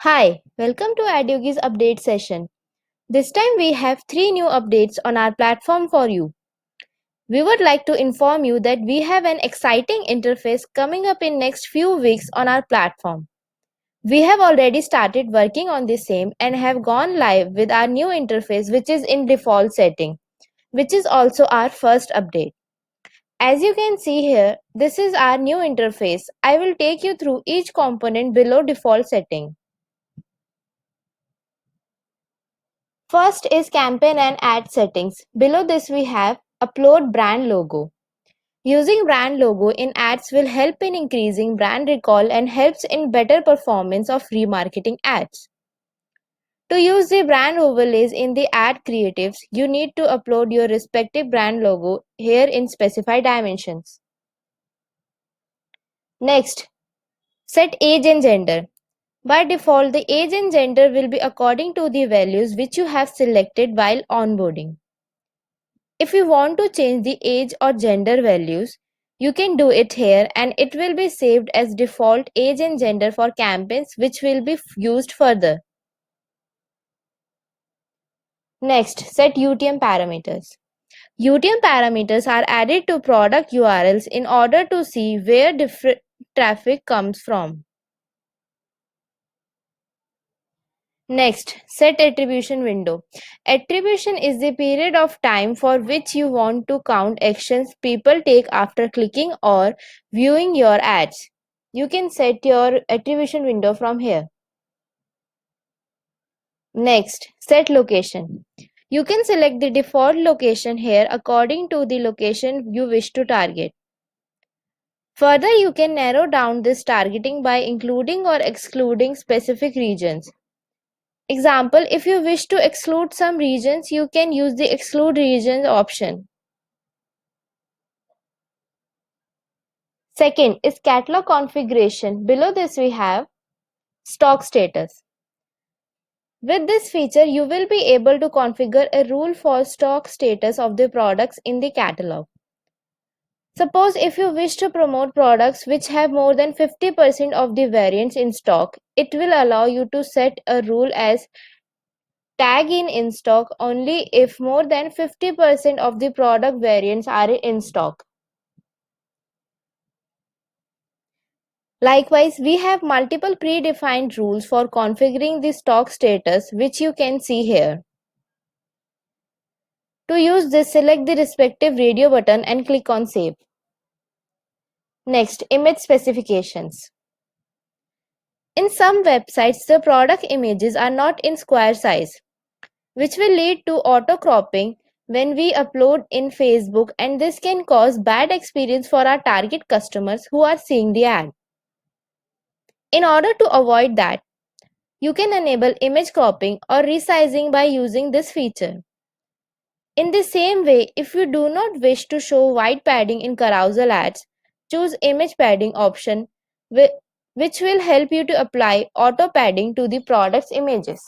Hi, welcome to Adyogi's update session. This time we have three new updates on our platform for you. We would like to inform you that we have an exciting interface coming up in next few weeks on our platform. We have already started working on the same and have gone live with our new interface which is in default setting, which is also our first update. As you can see here, this is our new interface. I will take you through each component below default setting. First is campaign and ad settings. Below this we have upload brand logo. Using brand logo in ads will help in increasing brand recall and helps in better performance of remarketing ads. To use the brand overlays in the ad creatives, you need to upload your respective brand logo here in specified dimensions. Next, set age and gender. By default, the age and gender will be according to the values which you have selected while onboarding. If you want to change the age or gender values, you can do it here and it will be saved as default age and gender for campaigns which will be used further. Next, set UTM parameters. UTM parameters are added to product URLs in order to see where different traffic comes from. Next, set attribution window. Attribution is the period of time for which you want to count actions people take after clicking or viewing your ads. You can set your attribution window from here. Next, set location. You can select the default location here according to the location you wish to target. Further, you can narrow down this targeting by including or excluding specific regions. Example, if you wish to exclude some regions, you can use the exclude regions option. Second is catalog configuration. Below this we have stock status. With this feature, you will be able to configure a rule for stock status of the products in the catalog. Suppose if you wish to promote products which have more than 50% of the variants in stock, it will allow you to set a rule as tag in stock only if more than 50% of the product variants are in stock. Likewise, we have multiple predefined rules for configuring the stock status which you can see here. To use this, select the respective radio button and click on Save. Next, image specifications. In some websites, the product images are not in square size, which will lead to auto cropping when we upload in Facebook, and this can cause bad experience for our target customers who are seeing the ad. In order to avoid that, you can enable image cropping or resizing by using this feature. In the same way, if you do not wish to show white padding in carousel ads, choose image padding option which will help you to apply auto padding to the product's images.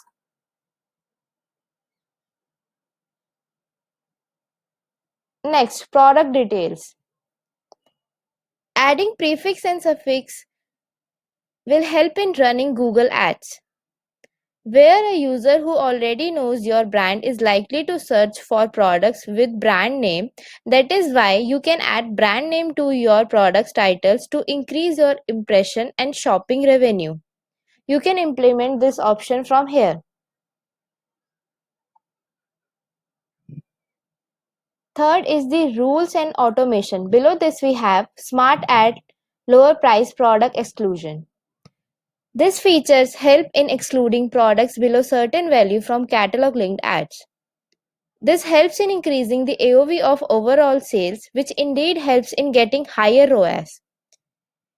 Next, product details. Adding prefix and suffix will help in running Google Ads, where a user who already knows your brand is likely to search for products with brand name. That is why you can add brand name to your products titles to increase your impression and shopping revenue. You can implement this option from here. Third is the rules and automation. Below this we have smart ad lower price product exclusion. These features help in excluding products below certain value from catalog linked ads. This helps in increasing the AOV of overall sales, which indeed helps in getting higher ROAS.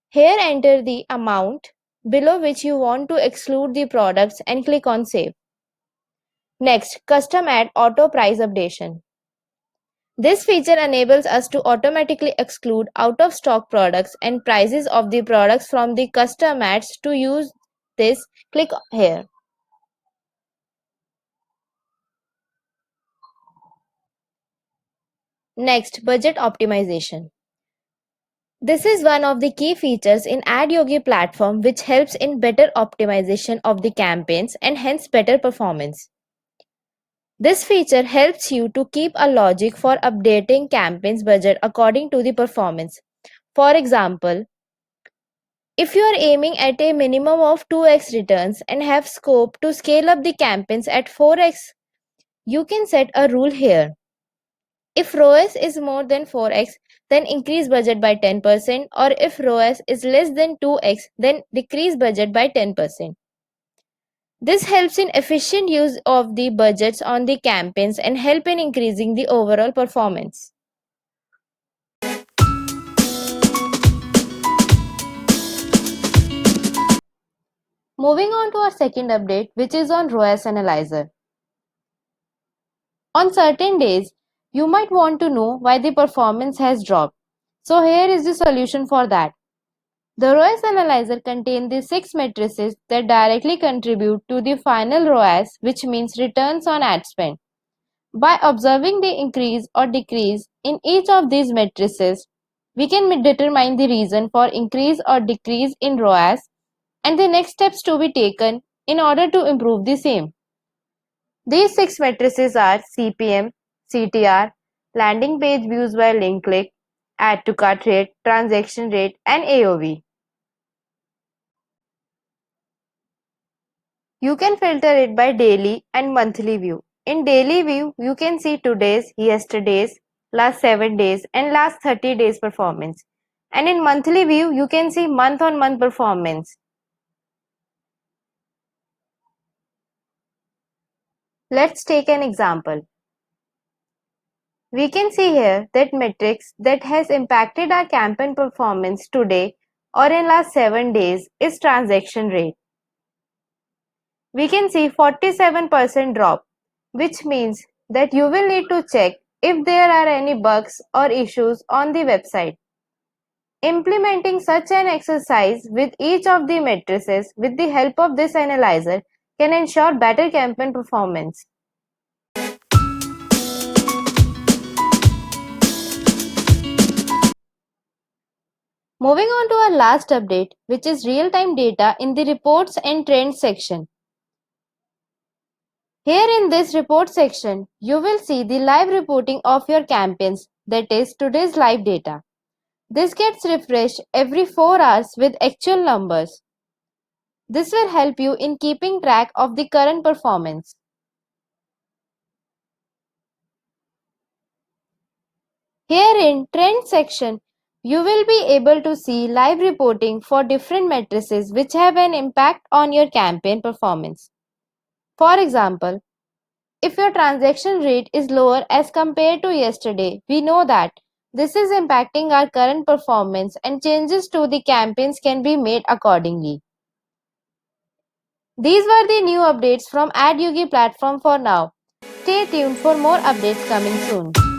Here enter the amount below which you want to exclude the products and click on Save. Next, custom ad auto price updation. This feature enables us to automatically exclude out of stock products and prices of the products from the custom ads. To use this, click here. Next, budget optimization. This is one of the key features in AdYogi platform which helps in better optimization of the campaigns and hence better performance. This feature helps you to keep a logic for updating campaigns budget according to the performance. For example, if you are aiming at a minimum of 2x returns and have scope to scale up the campaigns at 4x, you can set a rule here. If ROAS is more than 4x, then increase budget by 10%, or if ROAS is less than 2x, then decrease budget by 10%. This helps in efficient use of the budgets on the campaigns and help in increasing the overall performance. Moving on to our second update, which is on ROAS Analyzer. On certain days, you might want to know why the performance has dropped. So here is the solution for that. The ROAS Analyzer contains the 6 matrices that directly contribute to the final ROAS, which means returns on ad spend. By observing the increase or decrease in each of these matrices, we can determine the reason for increase or decrease in ROAS and the next steps to be taken in order to improve the same. These 6 matrices are CPM, CTR, landing page views by link click, add to cart rate, transaction rate, and AOV. You can filter it by daily and monthly view. In daily view, you can see today's, yesterday's, last 7 days, and last 30 days performance. And in monthly view, you can see month on month performance. Let's take an example. We can see here that metrics that has impacted our campaign performance today or in last 7 days is transaction rate. We can see 47% drop, which means that you will need to check if there are any bugs or issues on the website. Implementing such an exercise with each of the matrices with the help of this analyzer can ensure better campaign performance. Moving on to our last update, which is real-time data in the reports and trends section. Here in this report section, you will see the live reporting of your campaigns, that is today's live data. This gets refreshed every 4 hours with actual numbers. This will help you in keeping track of the current performance. Here in Trend section, you will be able to see live reporting for different matrices which have an impact on your campaign performance. For example, if your transaction rate is lower as compared to yesterday, we know that this is impacting our current performance and changes to the campaigns can be made accordingly. These were the new updates from AdYogi platform for now. Stay tuned for more updates coming soon.